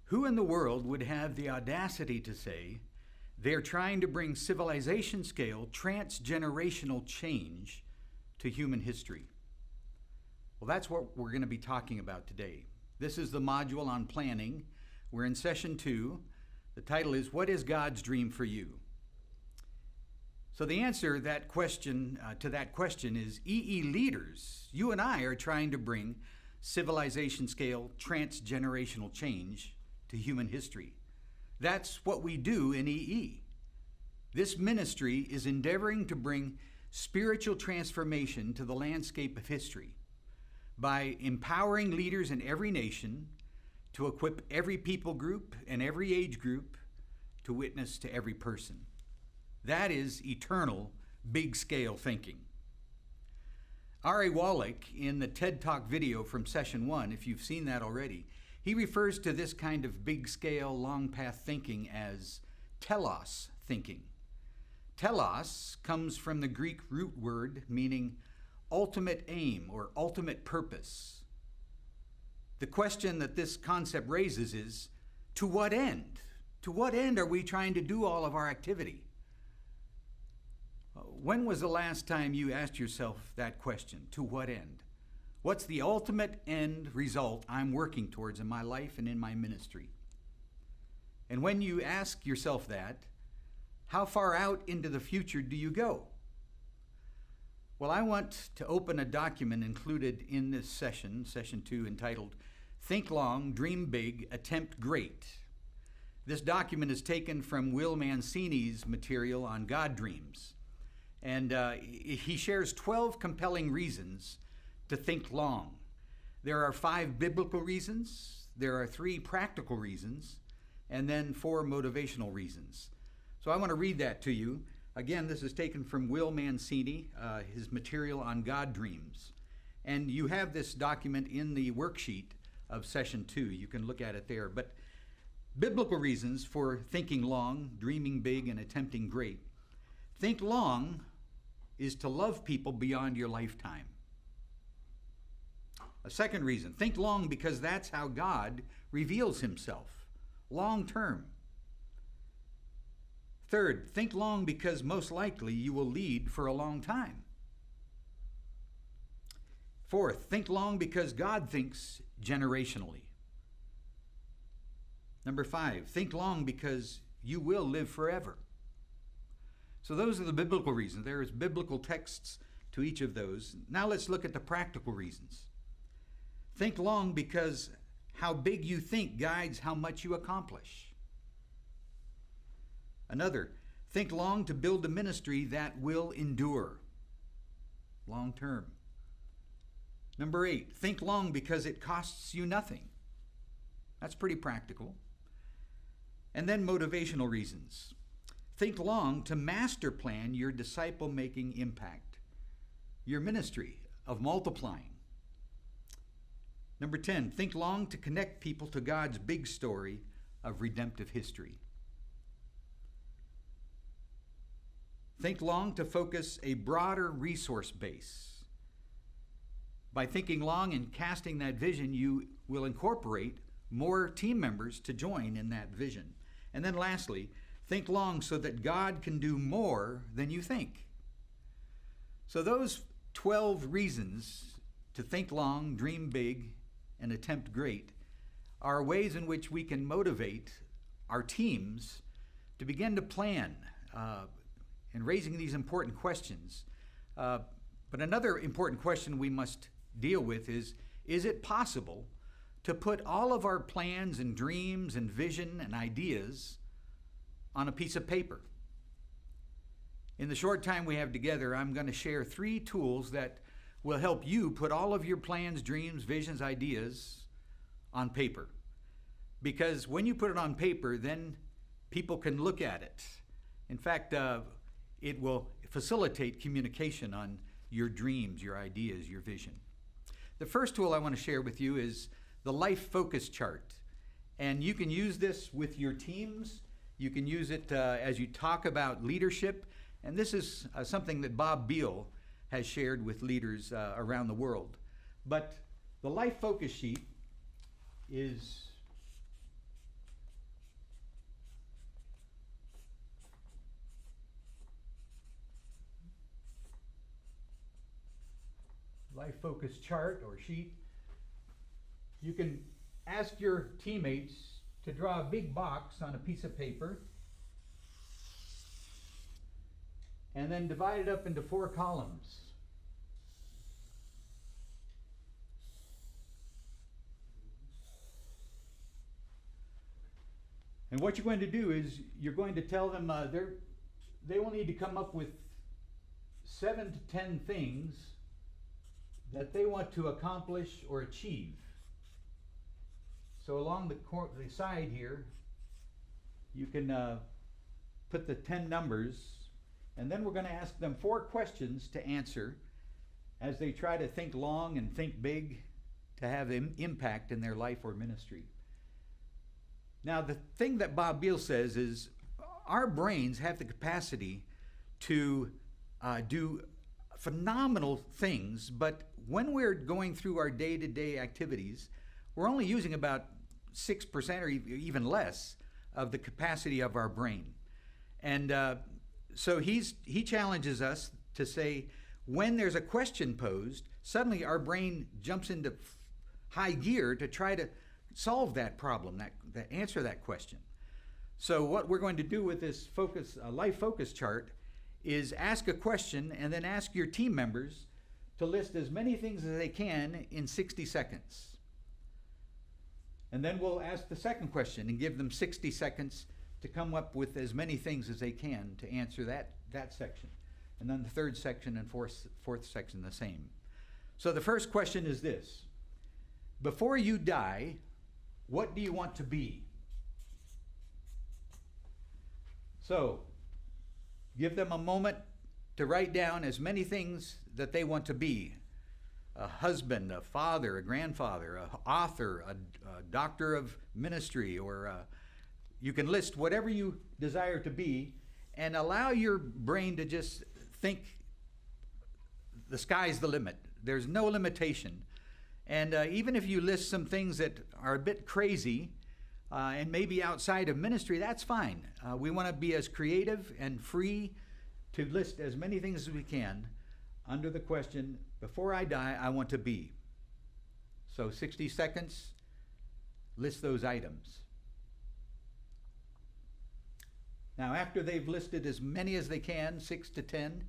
Who in the world would have the audacity to say they're trying to bring civilization scale transgenerational change to human history? Well, that's what we're going to be talking about today. This is the module on planning. We're in session 2. The title is, What is God's Dream for You? So the answer to that question is EE leaders. You and I are trying to bring civilization scale transgenerational change to human history. That's what we do in EE. This ministry is endeavoring to bring spiritual transformation to the landscape of history by empowering leaders in every nation to equip every people group and every age group to witness to every person. That is eternal, big-scale thinking. R.A. Wallach, in the TED Talk video from Session 1, if you've seen that already, he refers to this kind of big-scale, long-path thinking as telos thinking. Telos comes from the Greek root word meaning ultimate aim or ultimate purpose. The question that this concept raises is, to what end? To what end are we trying to do all of our activity? When was the last time you asked yourself that question? To what end? What's the ultimate end result I'm working towards in my life and in my ministry? And when you ask yourself that, how far out into the future do you go? Well, I want to open a document included in this session, Session 2, entitled Think Long, Dream Big, Attempt Great. This document is taken from Will Mancini's material on God Dreams. And he shares 12 compelling reasons to think long. There are 5 biblical reasons, there are 3 practical reasons, and then 4 motivational reasons. So I want to read that to you. Again, this is taken from Will Mancini, his material on God Dreams. And you have this document in the worksheet of Session 2. You can look at it there. But biblical reasons for thinking long, dreaming big, and attempting great. Think long is to love people beyond your lifetime. A second reason, think long because that's how God reveals himself, long term. Third, think long because most likely you will lead for a long time. Fourth, think long because God thinks generationally. Number 5, think long because you will live forever. So those are the biblical reasons. There is biblical texts to each of those. Now let's look at the practical reasons. Think long because how big you think guides how much you accomplish. Another, think long to build a ministry that will endure long term. Number 8, think long because it costs you nothing. That's pretty practical. And then motivational reasons. Think long to master plan your disciple-making impact, your ministry of multiplying. Number 10, think long to connect people to God's big story of redemptive history. Think long to focus a broader resource base. By thinking long and casting that vision, you will incorporate more team members to join in that vision. And then lastly, think long so that God can do more than you think. So those 12 reasons to think long, dream big, and attempt great are ways in which we can motivate our teams to begin to plan and raising these important questions. But another important question we must deal with is it possible to put all of our plans and dreams and vision and ideas on a piece of paper? In the short time we have together, I'm going to share 3 tools that will help you put all of your plans, dreams, visions, ideas on paper. Because when you put it on paper, then people can look at it. In fact, it will facilitate communication on your dreams, your ideas, your vision. The first tool I want to share with you is the Life Focus Chart. And you can use this with your teams. You can use it as you talk about leadership. And this is something that Bob Beal has shared with leaders around the world. But the Life Focus Sheet is life focus chart or sheet, you can ask your teammates to draw a big box on a piece of paper and then divide it up into 4 columns. And what you're going to do is you're going to tell them they will need to come up with 7 to 10 things that they want to accomplish or achieve. So along the side here, you can put the 10 numbers, and then we're going to ask them 4 questions to answer as they try to think long and think big to have impact in their life or ministry. Now, the thing that Bob Beal says is our brains have the capacity to do phenomenal things, but when we're going through our day-to-day activities, we're only using about 6% or even less of the capacity of our brain. And so he challenges us to say, when there's a question posed, suddenly our brain jumps into high gear to try to solve that problem, that answer that question. So what we're going to do with this life focus chart is ask a question and then ask your team members to list as many things as they can in 60 seconds. And then we'll ask the second question and give them 60 seconds to come up with as many things as they can to answer that section. And then the third section and fourth section the same. So the first question is this: before you die, what do you want to be? So give them a moment to write down as many things that they want to be. A husband, a father, a grandfather, an author, a doctor of ministry, or you can list whatever you desire to be and allow your brain to just think the sky's the limit. There's no limitation. And even if you list some things that are a bit crazy and maybe outside of ministry, that's fine. We want to be as creative and free to list as many things as we can under the question, before I die, I want to be. So 60 seconds, list those items. Now, after they've listed as many as they can, 6 to 10,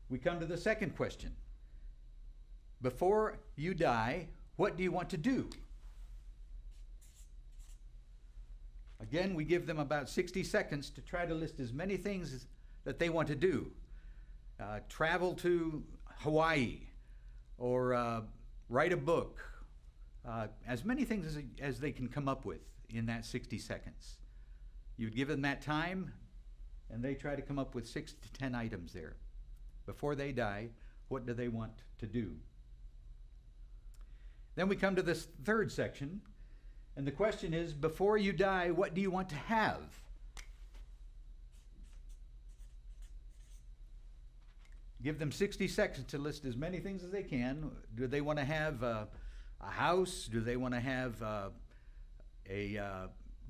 we come to the second question. Before you die, what do you want to do? Again, we give them about 60 seconds to try to list as many things that they want to do. Travel to Hawaii, or write a book. As many things as they can come up with in that 60 seconds. You would give them that time, and they try to come up with 6 to 10 items there. Before they die, what do they want to do? Then we come to this third section, and the question is, before you die, what do you want to have? Give them 60 seconds to list as many things as they can. Do they want to have a house? Do they want to have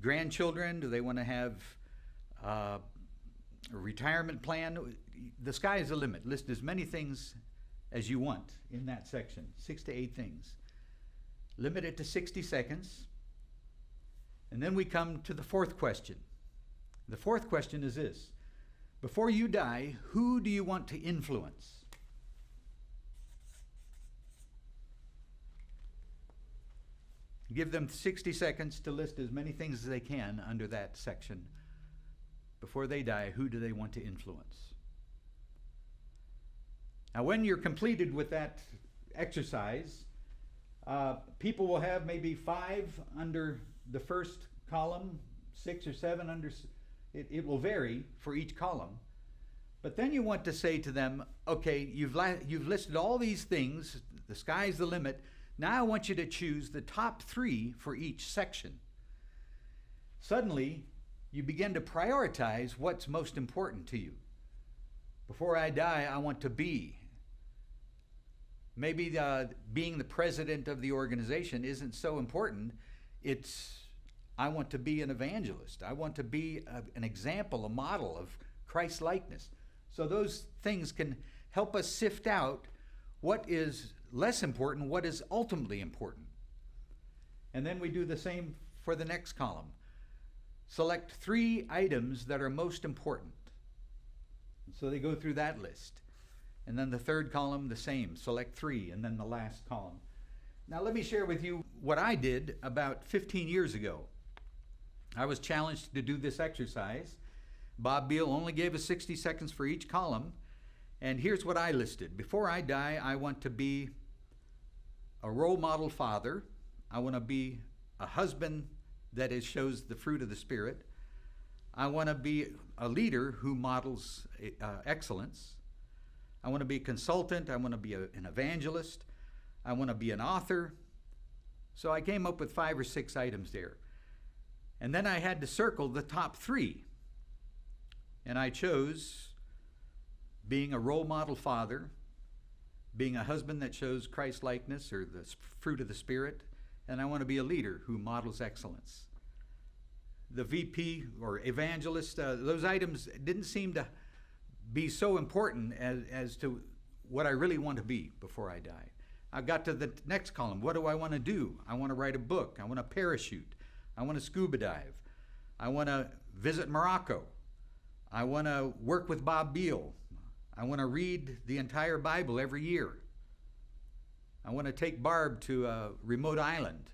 grandchildren? Do they want to have a retirement plan? The sky is the limit. List as many things as you want in that section, 6 to 8 things. Limit it to 60 seconds. And then we come to the fourth question. The fourth question is this: before you die, who do you want to influence? Give them 60 seconds to list as many things as they can under that section. Before they die, who do they want to influence? Now, when you're completed with that exercise, people will have maybe 5 under the first column, 6 or 7 under. It will vary for each column. But then you want to say to them, okay, you've listed all these things, the sky's the limit. Now I want you to choose the top 3 for each section. Suddenly, you begin to prioritize what's most important to you. Before I die, I want to be. Maybe being the president of the organization isn't so important. I want to be an evangelist. I want to be an example, a model of Christ-likeness. So those things can help us sift out what is less important, what is ultimately important. And then we do the same for the next column. Select 3 items that are most important. So they go through that list. And then the third column, the same, select 3, and then the last column. Now let me share with you what I did about 15 years ago. I was challenged to do this exercise. Bob Beal only gave us 60 seconds for each column, and here's what I listed. Before I die, I want to be a role model father. I want to be a husband that shows the fruit of the Spirit. I want to be a leader who models excellence. I want to be a consultant. I want to be an evangelist. I want to be an author. So I came up with 5 or 6 items there. And then I had to circle the top 3. And I chose being a role model father, being a husband that shows Christ-likeness or the fruit of the Spirit, and I want to be a leader who models excellence. The VP or evangelist, those items didn't seem to be so important as to what I really want to be before I die. I got to the next column. What do I want to do? I want to write a book. I want to parachute. I want to scuba dive. I want to visit Morocco. I want to work with Bob Beal. I want to read the entire Bible every year. I want to take Barb to a remote island.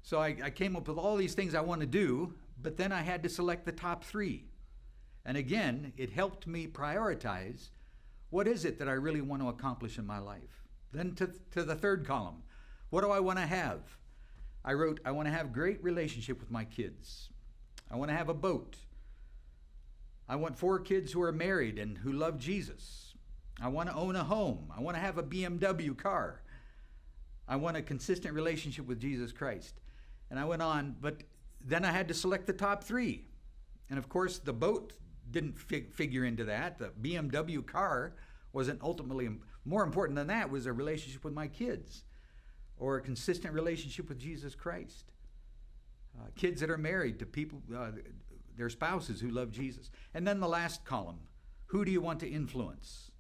So I came up with all these things I want to do, but then I had to select the top 3. And again, it helped me prioritize what is it that I really want to accomplish in my life. Then to the third column, what do I want to have? I wrote, I want to have great relationship with my kids. I want to have a boat. I want 4 kids who are married and who love Jesus. I want to own a home. I want to have a BMW car. I want a consistent relationship with Jesus Christ. And I went on, but then I had to select the top 3. And of course, the boat didn't figure into that. The BMW car wasn't ultimately. More important than that was a relationship with my kids or a consistent relationship with Jesus Christ. Kids that are married to people, their spouses who love Jesus. And then the last column, who do you want to influence?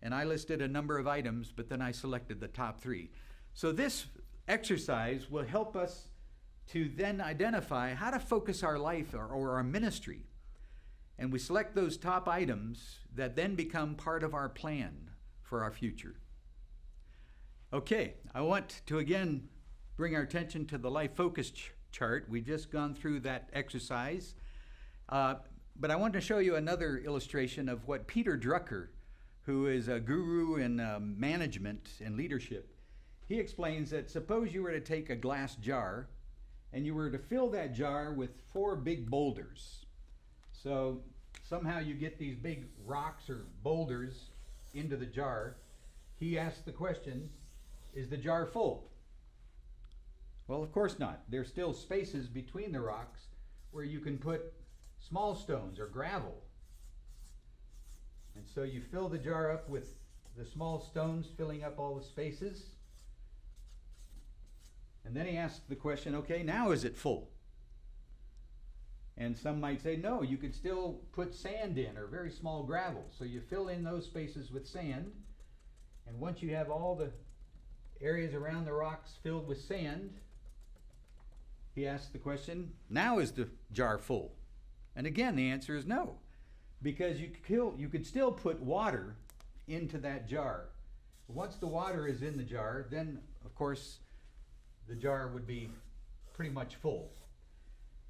And I listed a number of items, but then I selected the top 3. So this exercise will help us to then identify how to focus our life or our ministry. And we select those top items that then become part of our plan for our future. Okay, I want to again bring our attention to the life focus chart. We've just gone through that exercise. But I want to show you another illustration of what Peter Drucker, who is a guru in management and leadership, he explains that suppose you were to take a glass jar and you were to fill that jar with 4 big boulders. So somehow you get these big rocks or boulders into the jar. He asked the question, is the jar full? Well, of course not. There's still spaces between the rocks where you can put small stones or gravel. And so you fill the jar up with the small stones, filling up all the spaces. And then he asked the question, okay, now is it full? And some might say, no, you could still put sand in or very small gravel. So you fill in those spaces with sand. And once you have all the areas around the rocks filled with sand, he asked the question, now is the jar full? And again, the answer is no, because you could still put water into that jar. Once the water is in the jar, then of course the jar would be pretty much full.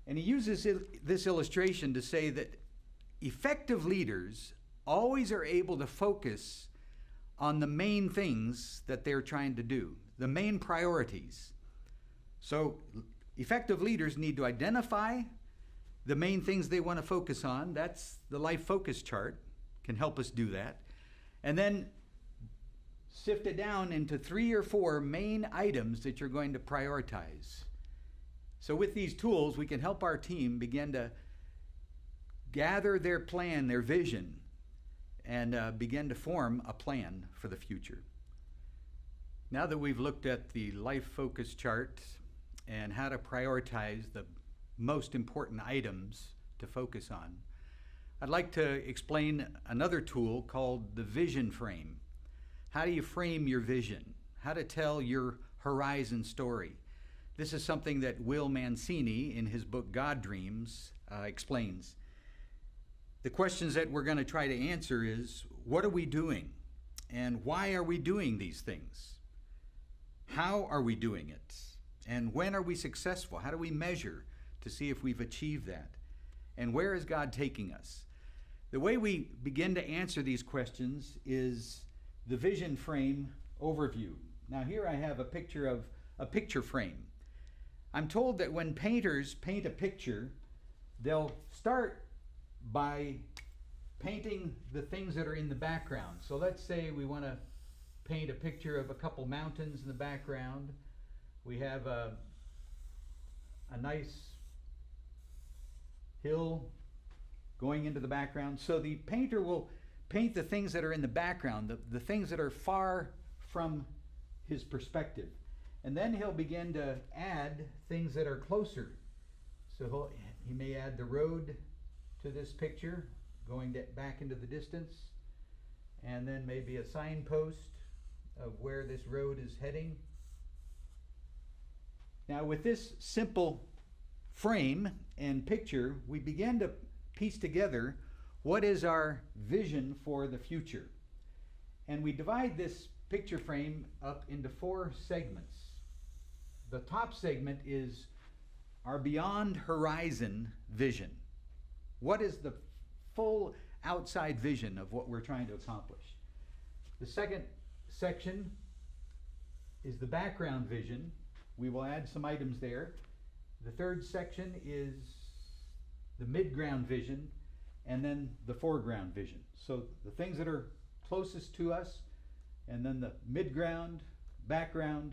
And he uses this illustration to say that effective leaders always are able to focus on the main things that they're trying to do, the main priorities. So effective leaders need to identify the main things they want to focus on. That's the life focus chart, can help us do that. And then sift it down into 3 or 4 main items that you're going to prioritize. So with these tools, we can help our team begin to gather their plan, their vision, and begin to form a plan for the future. Now that we've looked at the life focus chart and how to prioritize the most important items to focus on, I'd like to explain another tool called the vision frame. How do you frame your vision? how to tell your horizon story. This is something that Will Mancini, in his book God Dreams, explains. The questions that we're going to try to answer is, what are we doing? And why are we doing these things? How are we doing it? And when are we successful? How do we measure to see if we've achieved that? And where is God taking us? The way we begin to answer these questions is the vision frame overview. Now here I have a picture of a picture frame. I'm told that when painters paint a picture, they'll start by painting the things that are in the background. So let's say we want to paint a picture of a couple mountains in the background. We have a nice hill going into the background. So the painter will paint the things that are in the background, the things that are far from his perspective. And then he'll begin to add things that are closer. So he may add the road to this picture, going back into the distance, and then maybe a signpost of where this road is heading. Now with this simple frame and picture, we begin to piece together what is our vision for the future. And we divide this picture frame up into 4 segments. The top segment is our beyond horizon vision. What is the full outside vision of what we're trying to accomplish? The second section is the background vision. We will add some items there. The third section is the midground vision, and then the foreground vision. So the things that are closest to us, and then the midground, background,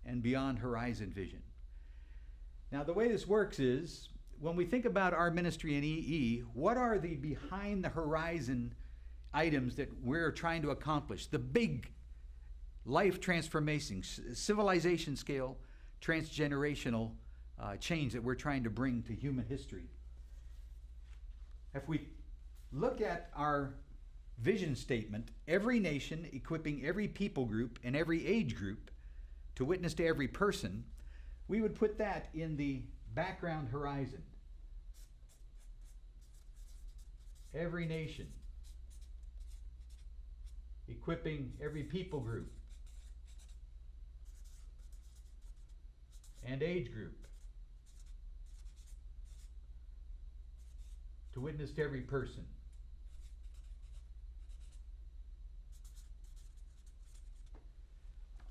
and beyond horizon vision. Now the way this works is, when we think about our ministry in EE, what are the behind the horizon items that we're trying to accomplish? The big life transformation, civilization scale, transgenerational change that we're trying to bring to human history. If we look at our vision statement, every nation equipping every people group and every age group to witness to every person, we would put that in the background horizon. Every nation equipping every people group and age group to witness to every person.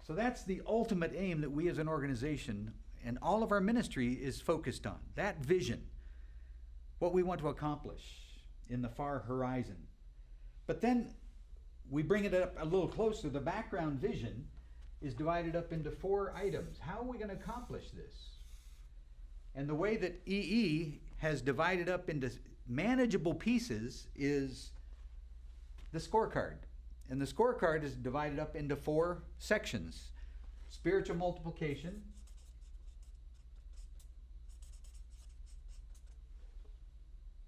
So that's the ultimate aim that we as an organization and all of our ministry is focused on. That vision, what we want to accomplish in the far horizon. But then we bring it up a little closer. The background vision is divided up into 4 items. How are we going to accomplish this? And the way that EE has divided up into manageable pieces is the scorecard. And the scorecard is divided up into 4 sections. Spiritual multiplication,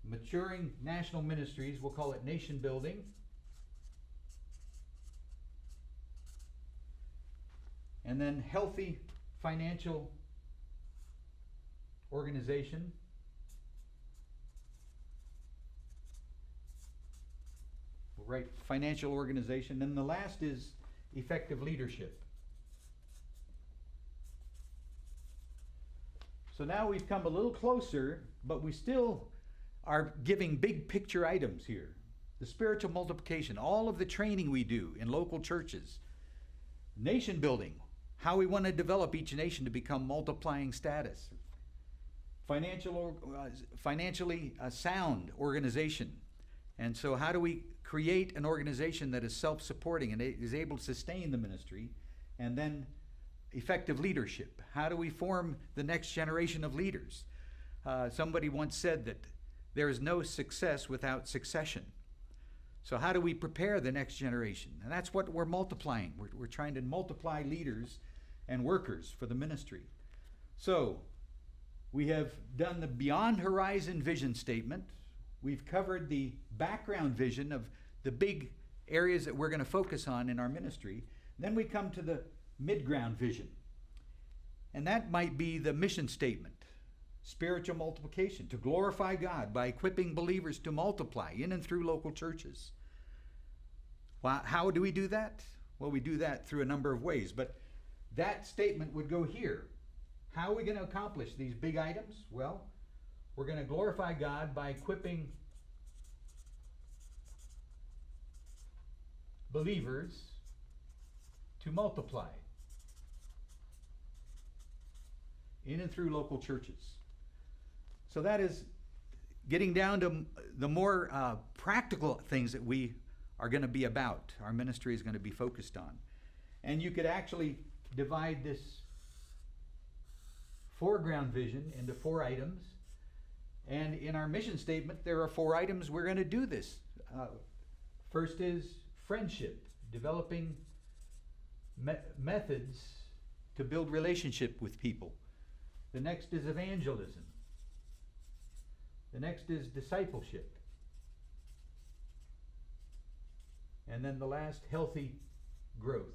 maturing national ministries, we'll call it nation building, and then healthy financial organization, we'll write financial organization, and the last is effective leadership. So now we've come a little closer, but we still are giving big picture items here. The spiritual multiplication, all of the training we do in local churches. Nation building, how we want to develop each nation to become multiplying status. Financially sound organization. And so how do we create an organization that is self-supporting and is able to sustain the ministry? And then effective leadership. How do we form the next generation of leaders? Somebody once said that there is no success without succession. So how do we prepare the next generation? And that's what we're multiplying. We're trying to multiply leaders and workers for the ministry. So we have done the Beyond Horizon vision statement. We've covered the background vision of the big areas that we're going to focus on in our ministry. Then we come to the mid-ground vision. And that might be the mission statement. Spiritual multiplication, to glorify God by equipping believers to multiply in and through local churches. Well, how do we do that? Well, we do that through a number of ways, but that statement would go here. How are we going to accomplish these big items? Well, we're going to glorify God by equipping believers to multiply in and through local churches. So that is getting down to the more practical things that we are going to be about. Our ministry is going to be focused on. And you could actually divide this foreground vision into 4 items. And in our mission statement, there are 4 items we're going to do this. First is friendship, developing methods to build relationship with people. The next is evangelism. The next is discipleship. And then the last, healthy growth.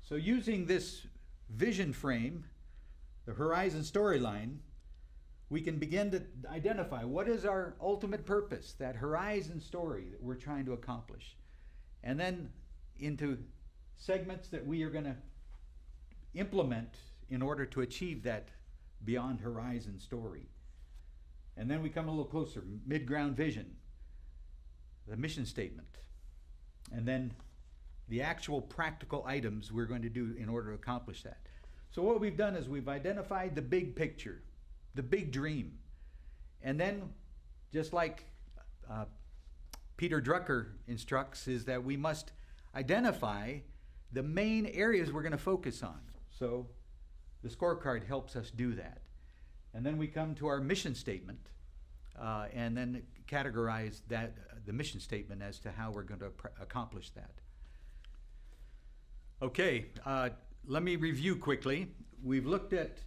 So using this vision frame, the horizon storyline, we can begin to identify what is our ultimate purpose, that horizon story that we're trying to accomplish. And then into segments that we are going to implement in order to achieve that beyond horizon story. And then we come a little closer, mid-ground vision, the mission statement, and then the actual practical items we're going to do in order to accomplish that. So what we've done is we've identified the big picture, the big dream. And then, just like Peter Drucker instructs, is that we must identify the main areas we're going to focus on. So the scorecard helps us do that. And then we come to our mission statement and then categorize that, the mission statement, as to how we're going to accomplish that. Okay, let me review quickly. We've looked at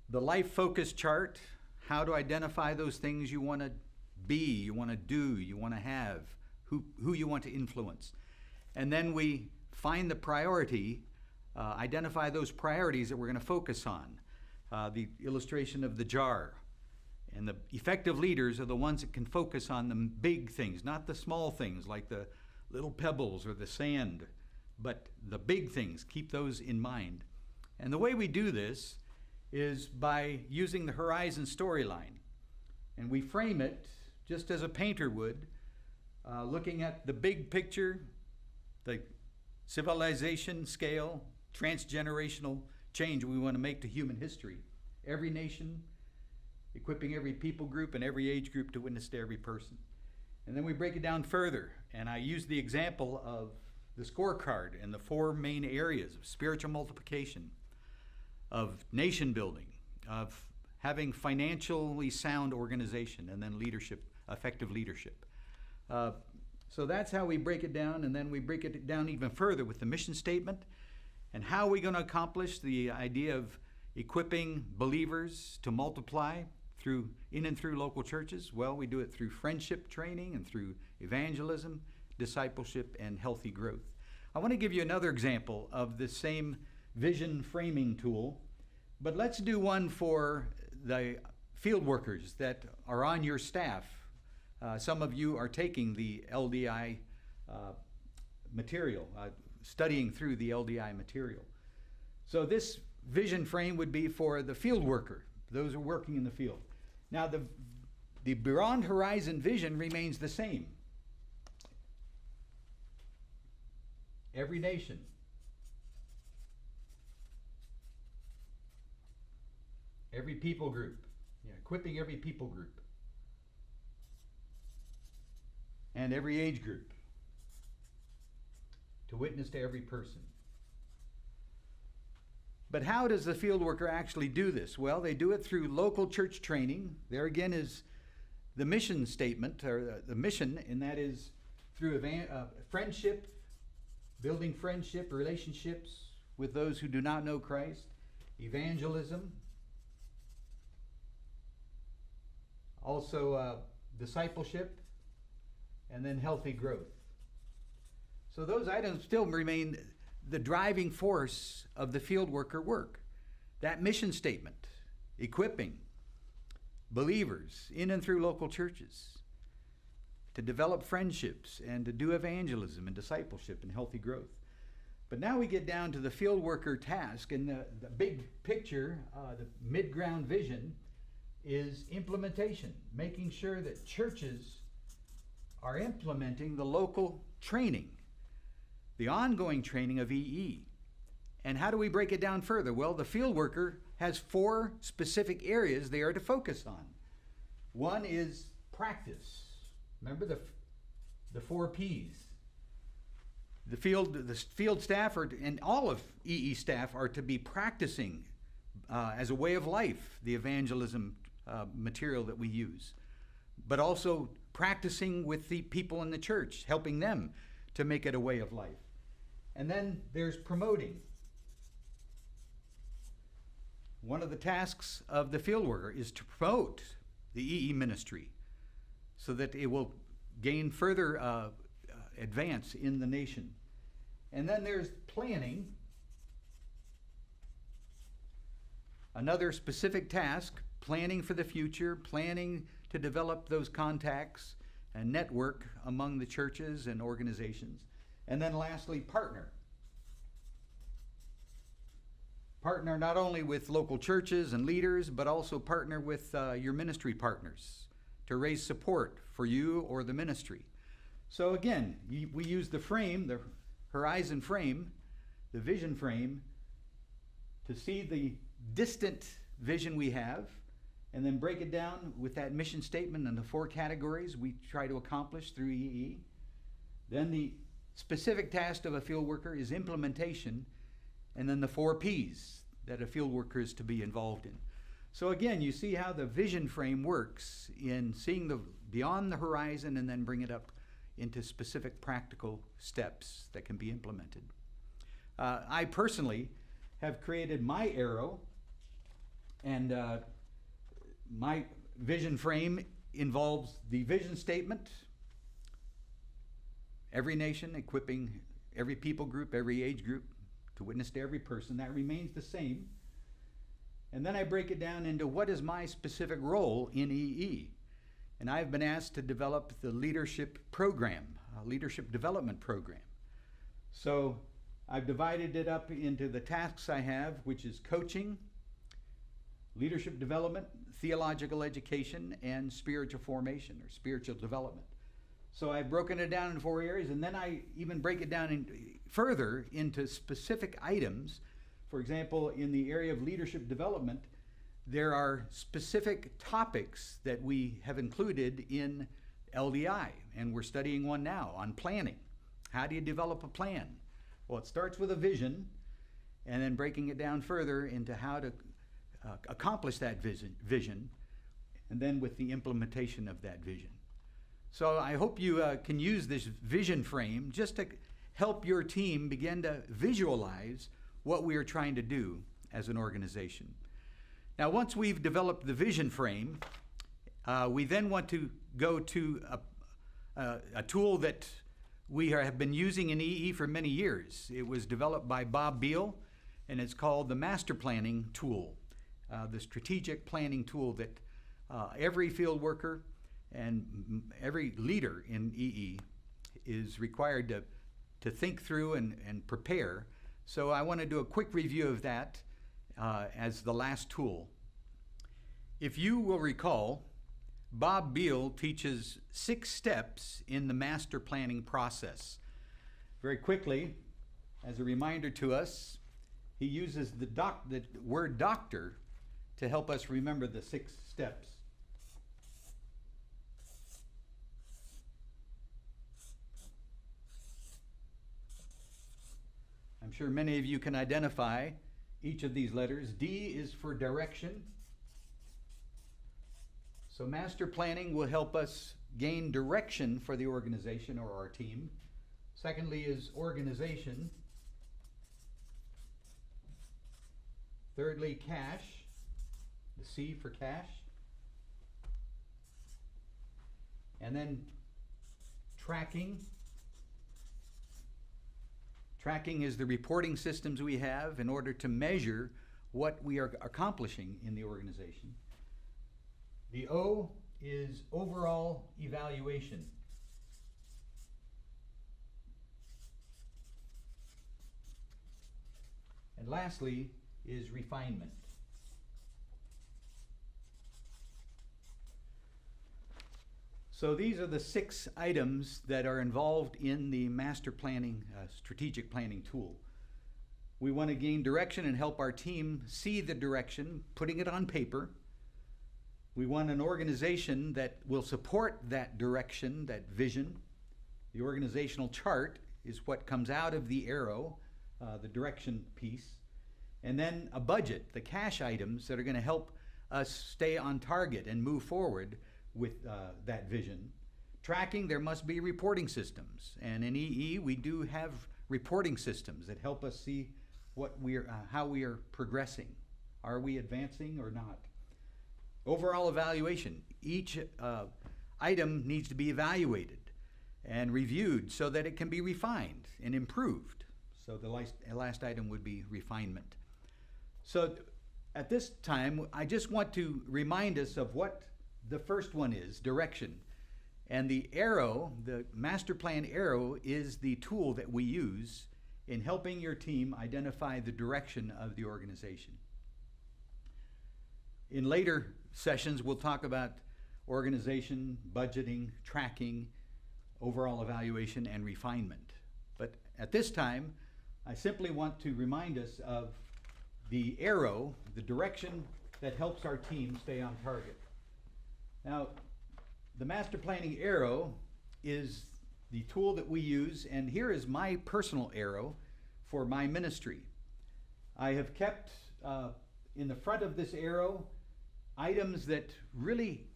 the life focus chart, how to identify those things you want to be, you want to do, you want to have, who you want to influence. And then we find the priority, identify those priorities that we're going to focus on. The illustration of the jar. And the effective leaders are the ones that can focus on the big things, not the small things like the little pebbles or the sand, but the big things. Keep those in mind. And the way we do this is by using the horizon storyline. And we frame it just as a painter would, looking at the big picture, the civilization scale, transgenerational change we want to make to human history. Every nation, equipping every people group and every age group to witness to every person. And then we break it down further, and I use the example of the scorecard and the 4 main areas of spiritual multiplication, of nation building, of having financially sound organization, and then leadership, effective leadership. So that's how we break it down, and then we break it down even further with the mission statement. And how are we going to accomplish the idea of equipping believers to multiply in and through local churches? Well, we do it through friendship training and through evangelism, discipleship, and healthy growth. I want to give you another example of the same vision framing tool, but let's do one for the field workers that are on your staff. Some of you are taking the LDI material, studying through the LDI material. So this vision frame would be for the field worker, those who are working in the field. Now the beyond horizon vision remains the same. Every nation, every people group, equipping every people group, and every age group to witness to every person. But how does the field worker actually do this? Well, they do it through local church training. There again is the mission statement, or the mission, and that is through friendship, building friendship, relationships with those who do not know Christ, evangelism, also discipleship, and then healthy growth. So those items still remain the driving force of the field worker work. That mission statement, equipping believers in and through local churches to develop friendships and to do evangelism and discipleship and healthy growth. But now we get down to the field worker task, and the big picture, the mid-ground vision, is implementation, making sure that churches are implementing the local training, the ongoing training of EE. And how do we break it down further? Well, the field worker has 4 specific areas they are to focus on. One is practice. Remember the 4 P's. The field staff and all of EE staff are to be practicing as a way of life the evangelism material that we use, but also practicing with the people in the church, helping them to make it a way of life. And then there's promoting. One of the tasks of the field worker is to promote the EE ministry so that it will gain further advance in the nation. And then there's planning, another specific task, planning for the future, planning to develop those contacts and network among the churches and organizations. And then lastly, partner. Partner not only with local churches and leaders, but also partner with your ministry partners to raise support for you or the ministry. So again, we use the frame, the horizon frame, the vision frame, to see the distant vision we have, and then break it down with that mission statement and the 4 categories we try to accomplish through EE. Then the specific task of a field worker is implementation, and then the 4 P's that a field worker is to be involved in. So again, you see how the vision frame works in seeing beyond the horizon and then bring it up into specific practical steps that can be implemented. I personally have created my arrow, and my vision frame involves the vision statement, every nation, equipping every people group, every age group to witness to every person. That remains the same. And then I break it down into what is my specific role in EE. And I've been asked to develop the leadership program, a leadership development program. So I've divided it up into the tasks I have, which is coaching, leadership development, theological education, and spiritual formation or spiritual development. So I've broken it down in 4 areas, and then I even break it down further into specific items. For example, in the area of leadership development, there are specific topics that we have included in LDI, and we're studying one now on planning. How do you develop a plan? Well, it starts with a vision, and then breaking it down further into how to accomplish that vision, and then with the implementation of that vision. So I hope you can use this vision frame just to help your team begin to visualize what we are trying to do as an organization. Now, once we've developed the vision frame, we then want to go to a tool that we have been using in EE for many years. It was developed by Bob Beal, and it's called the Master Planning Tool, the strategic planning tool that every field worker and every leader in EE is required to think through and prepare. So I want to do a quick review of that as the last tool. If you will recall, Bob Beal teaches 6 steps in the master planning process. Very quickly, as a reminder to us, he uses the word doctor to help us remember the 6 steps. I'm sure many of you can identify each of these letters. D is for direction. So master planning will help us gain direction for the organization or our team. Secondly is organization. Thirdly, cash, the C for cash. And then tracking. Tracking is the reporting systems we have in order to measure what we are accomplishing in the organization. The O is overall evaluation. And lastly is refinement. So these are the 6 items that are involved in the master planning, strategic planning tool. We want to gain direction and help our team see the direction, putting it on paper. We want an organization that will support that direction, that vision. The organizational chart is what comes out of the arrow, the direction piece. And then a budget, the cash items that are going to help us stay on target and move forward with that vision. Tracking, there must be reporting systems. And in EE, we do have reporting systems that help us see what how we are progressing. Are we advancing or not? Overall evaluation. Each item needs to be evaluated and reviewed so that it can be refined and improved. So the last item would be refinement. So at this time, I just want to remind us of what the first one is, direction. And the arrow, the master plan arrow, is the tool that we use in helping your team identify the direction of the organization. In later sessions, we'll talk about organization, budgeting, tracking, overall evaluation, and refinement. But at this time, I simply want to remind us of the arrow, the direction that helps our team stay on target. Now, the master planning arrow is the tool that we use, and here is my personal arrow for my ministry. I have kept in the front of this arrow items that really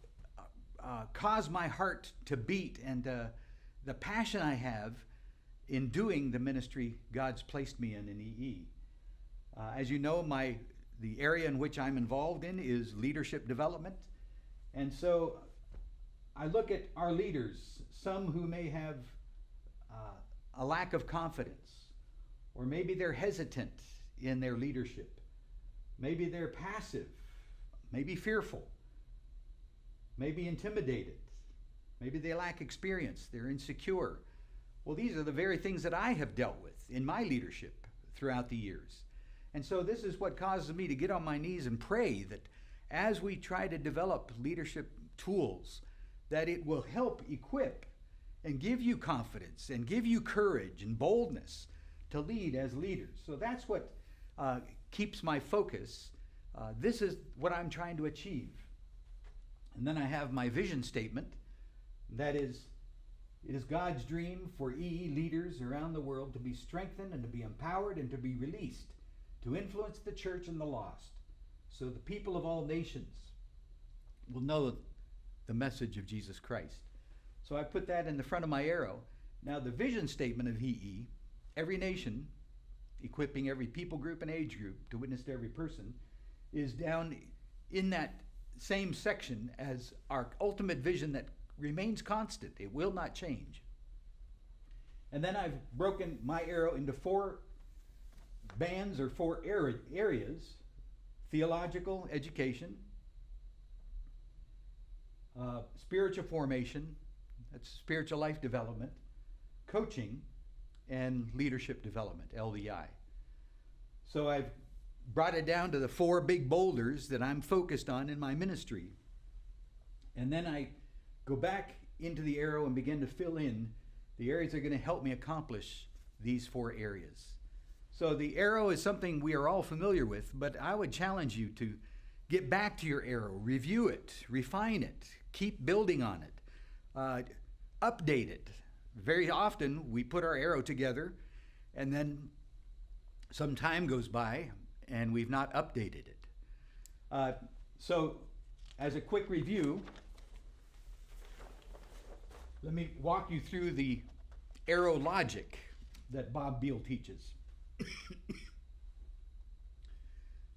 cause my heart to beat, and the passion I have in doing the ministry God's placed me in EE. As you know, the area in which I'm involved in is leadership development. And so I look at our leaders, some who may have a lack of confidence, or maybe they're hesitant in their leadership. Maybe they're passive, maybe fearful, maybe intimidated. Maybe they lack experience, they're insecure. Well, these are the very things that I have dealt with in my leadership throughout the years. And so this is what causes me to get on my knees and pray that as we try to develop leadership tools, that it will help equip and give you confidence and give you courage and boldness to lead as leaders. So that's what keeps my focus. This is what I'm trying to achieve. And then I have my vision statement. That is, it is God's dream for EE leaders around the world to be strengthened and to be empowered and to be released to influence the church and the lost, so the people of all nations will know the message of Jesus Christ. So I put that in the front of my arrow. Now the vision statement of EE, every nation, equipping every people group and age group to witness to every person, is down in that same section as our ultimate vision that remains constant. It will not change. And then I've broken my arrow into 4 bands or 4 areas: theological education, spiritual formation, that's spiritual life development, coaching, and leadership development, LDI. So I've brought it down to the 4 big boulders that I'm focused on in my ministry. And then I go back into the arrow and begin to fill in the areas that are going to help me accomplish these 4 areas. So the arrow is something we are all familiar with, but I would challenge you to get back to your arrow, review it, refine it, keep building on it, update it. Very often we put our arrow together and then some time goes by and we've not updated it. So as a quick review, let me walk you through the arrow logic that Bob Beal teaches.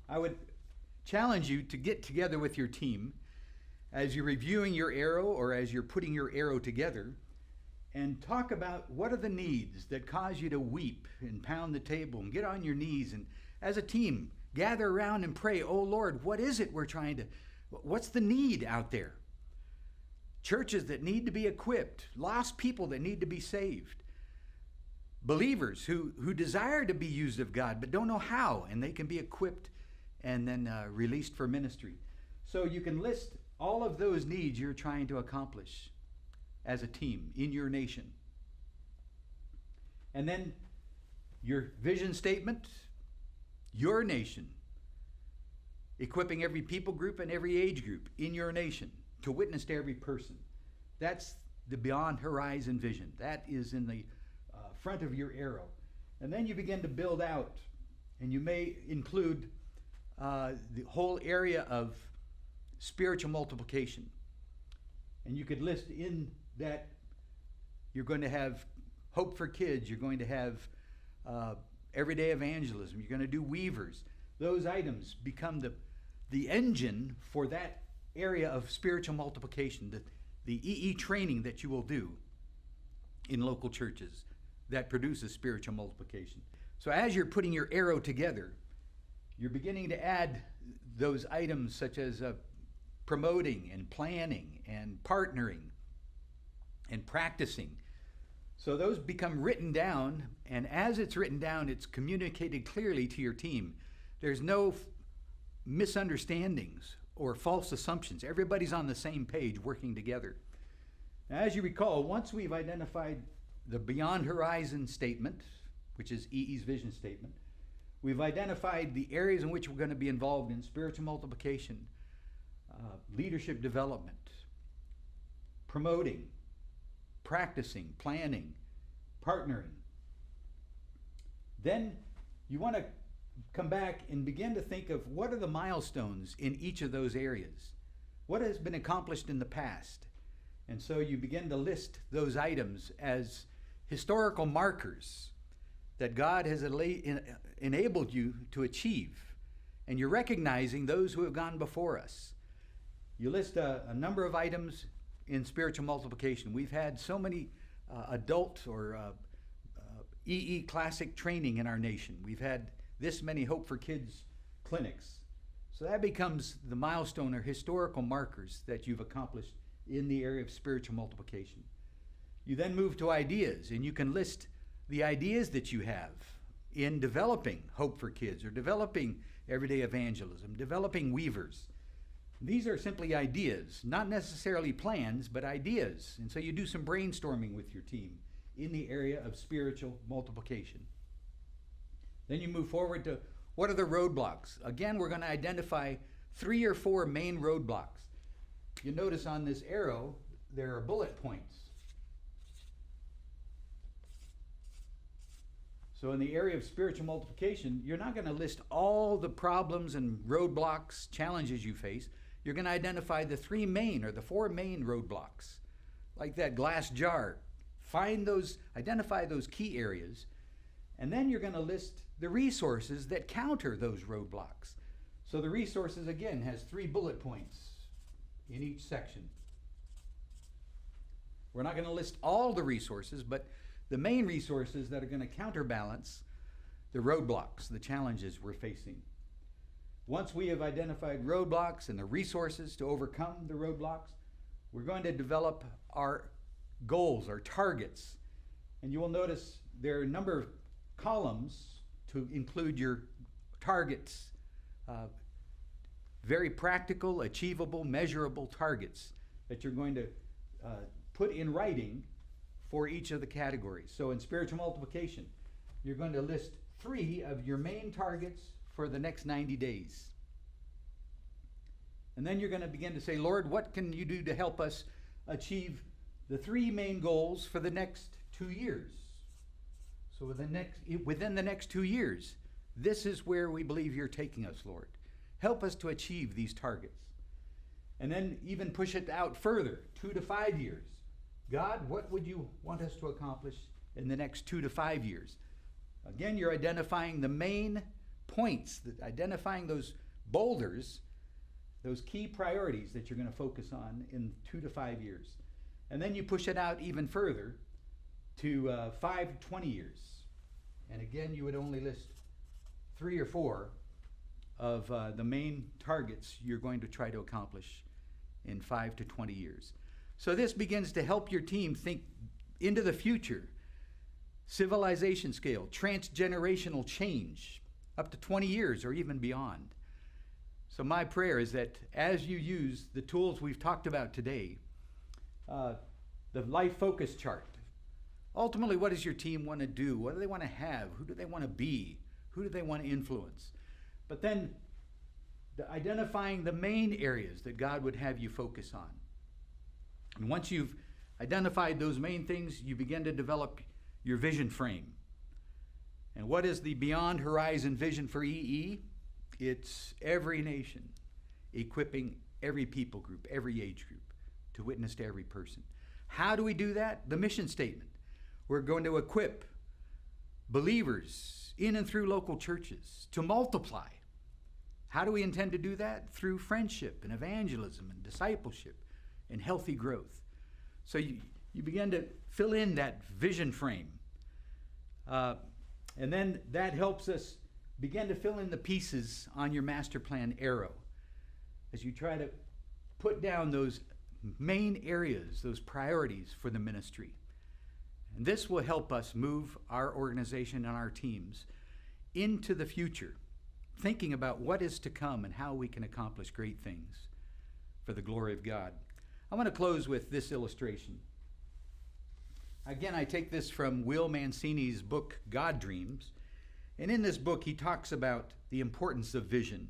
I would challenge you to get together with your team as you're reviewing your arrow or as you're putting your arrow together and talk about what are the needs that cause you to weep and pound the table and get on your knees, and as a team gather around and pray, oh Lord, what is it what's the need out there? Churches that need to be equipped, lost people that need to be saved, believers who desire to be used of God but don't know how, and they can be equipped and then released for ministry. So you can list all of those needs you're trying to accomplish as a team in your nation. And then your vision statement, your nation, equipping every people group and every age group in your nation to witness to every person. That's the Beyond Horizon vision. That is in the front of your arrow. And then you begin to build out, and you may include the whole area of spiritual multiplication. And you could list in that you're going to have Hope for Kids, you're going to have everyday evangelism, you're going to do weavers. Those items become the engine for that area of spiritual multiplication, the EE training that you will do in local churches that produces spiritual multiplication. So as you're putting your arrow together, you're beginning to add those items such as promoting and planning and partnering and practicing. So those become written down, and as it's written down, it's communicated clearly to your team. There's no misunderstandings or false assumptions. Everybody's on the same page working together. Now, as you recall, once we've identified the Beyond Horizon statement, which is EE's vision statement, we've identified the areas in which we're going to be involved in spiritual multiplication, leadership development, promoting, practicing, planning, partnering. Then you want to come back and begin to think of what are the milestones in each of those areas. What has been accomplished in the past? And so you begin to list those items as historical markers that God has enabled you to achieve. And you're recognizing those who have gone before us. You list a number of items in spiritual multiplication. We've had so many adult or EE classic training in our nation. We've had this many Hope for Kids clinics. So that becomes the milestone or historical markers that you've accomplished in the area of spiritual multiplication. You then move to ideas, and you can list the ideas that you have in developing Hope for Kids or developing everyday evangelism, developing weavers. These are simply ideas, not necessarily plans, but ideas. And so you do some brainstorming with your team in the area of spiritual multiplication. Then you move forward to what are the roadblocks? Again, we're going to identify 3 or 4 main roadblocks. You notice on this arrow, there are bullet points. So in the area of spiritual multiplication, you're not going to list all the problems and roadblocks, challenges you face. You're going to identify the 3 main or the 4 main roadblocks, like that glass jar. Identify those key areas, and then you're going to list the resources that counter those roadblocks. So the resources, again, has 3 bullet points in each section. We're not going to list all the resources, but the main resources that are going to counterbalance the roadblocks, the challenges we're facing. Once we have identified roadblocks and the resources to overcome the roadblocks, we're going to develop our goals, our targets. And you will notice there are a number of columns to include your targets, very practical, achievable, measurable targets that you're going to put in writing for each of the categories. So in spiritual multiplication, you're going to list 3 of your main targets for the next 90 days. And then you're going to begin to say, Lord, what can you do to help us achieve the 3 main goals for the next 2 years? So within the next 2 years, this is where we believe you're taking us, Lord. Help us to achieve these targets. And then even push it out further, 2 to 5 years. God, what would you want us to accomplish in the next 2 to 5 years? Again, you're identifying the main points, identifying those boulders, those key priorities that you're going to focus on in 2 to 5 years. And then you push it out even further to 5 to 20 years. And again, you would only list 3 or 4 of the main targets you're going to try to accomplish in 5 to 20 years. So this begins to help your team think into the future, civilization scale, transgenerational change, up to 20 years or even beyond. So my prayer is that as you use the tools we've talked about today, the life focus chart, ultimately what does your team want to do? What do they want to have? Who do they want to be? Who do they want to influence? But then identifying the main areas that God would have you focus on. And once you've identified those main things, you begin to develop your vision frame. And what is the beyond horizon vision for EE? It's every nation, equipping every people group, every age group to witness to every person. How do we do that? The mission statement. We're going to equip believers in and through local churches to multiply. How do we intend to do that? Through friendship and evangelism and discipleship and healthy growth. So you begin to fill in that vision frame. And then that helps us begin to fill in the pieces on your master plan arrow as you try to put down those main areas, those priorities for the ministry. And this will help us move our organization and our teams into the future, thinking about what is to come and how we can accomplish great things for the glory of God. I want to close with this illustration. Again, I take this from Will Mancini's book, God Dreams. And in this book, he talks about the importance of vision.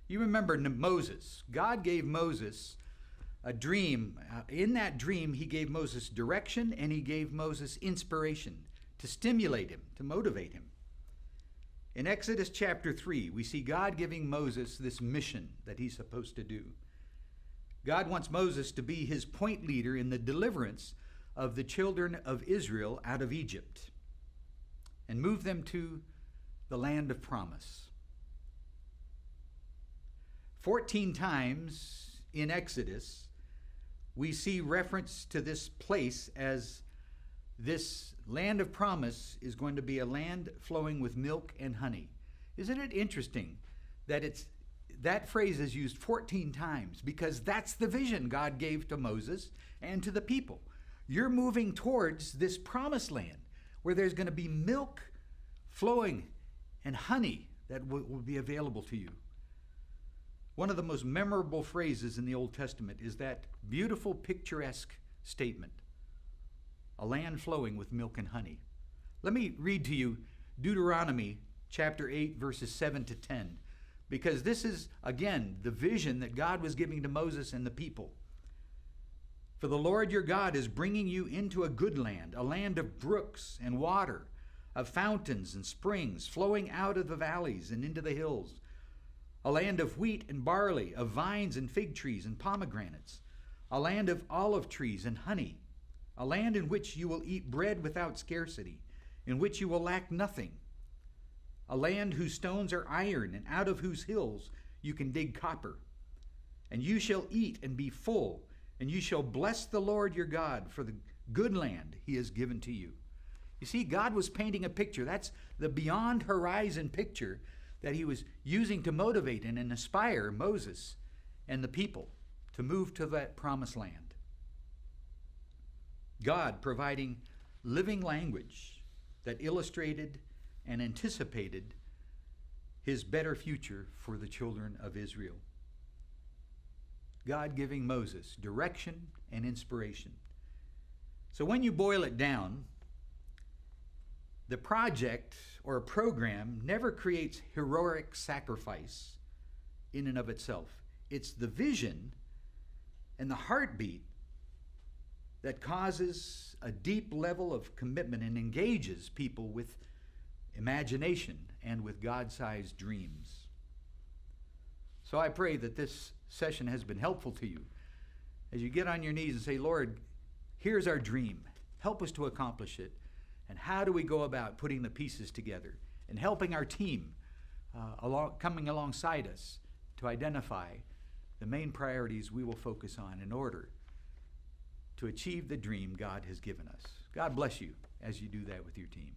You remember Moses. God gave Moses a dream. In that dream, he gave Moses direction and he gave Moses inspiration to stimulate him, to motivate him. In Exodus chapter 3, we see God giving Moses this mission that he's supposed to do. God wants Moses to be his point leader in the deliverance of the children of Israel out of Egypt and move them to the land of promise. 14 times in Exodus, we see reference to this place as this land of promise is going to be a land flowing with milk and honey. Isn't it interesting that that phrase is used 14 times? Because that's the vision God gave to Moses and to the people. You're moving towards this promised land where there's going to be milk flowing and honey that will be available to you. One of the most memorable phrases in the Old Testament is that beautiful, picturesque statement, a land flowing with milk and honey. Let me read to you Deuteronomy chapter 8, verses 7 to 10, because this is, again, the vision that God was giving to Moses and the people. For the Lord your God is bringing you into a good land, a land of brooks and water, of fountains and springs flowing out of the valleys and into the hills, a land of wheat and barley, of vines and fig trees and pomegranates, a land of olive trees and honey, a land in which you will eat bread without scarcity, in which you will lack nothing, a land whose stones are iron and out of whose hills you can dig copper. And you shall eat and be full, and you shall bless the Lord your God for the good land he has given to you. You see, God was painting a picture. That's the beyond horizon picture that he was using to motivate and inspire Moses and the people to move to that promised land. God providing living language that illustrated and anticipated his better future for the children of Israel. God giving Moses direction and inspiration. So when you boil it down, the project or a program never creates heroic sacrifice in and of itself. It's the vision and the heartbeat that causes a deep level of commitment and engages people with imagination and with God-sized dreams. So I pray that this session has been helpful to you as you get on your knees and say, Lord, here's our dream. Help us to accomplish it. And how do we go about putting the pieces together and helping our team coming alongside us to identify the main priorities we will focus on in order to achieve the dream God has given us. God bless you. as you do that with your team.